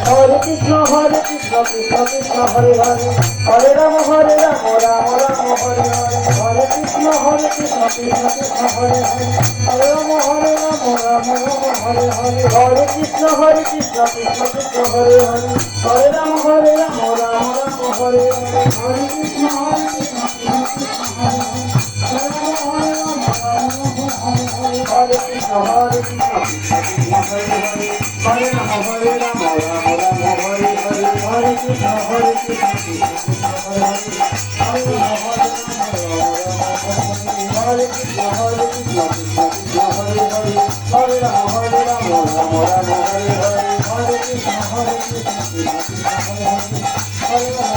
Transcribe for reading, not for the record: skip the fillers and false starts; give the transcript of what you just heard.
Hare Krishna Krishna Krishna Hare Hare Hare Ram Ram Ram Hare Hare Hare Krishna Krishna Krishna Hare Hare Hare Ram Ram Hare Hare Hare Krishna Krishna Krishna Hare Hare Hare Ram Ram Hare Hare Hare Krishna Krishna Krishna Hare Hare Hare Krishna Krishna Hare Hare Hare Ram Ram Hare Hare Hare Krishna Krishna Hare Hare Hare Ram Hare Krishna Krishna Hare Hare Hare Ram Ram Hare Hare Hare Krishna Krishna Hare Hare Hare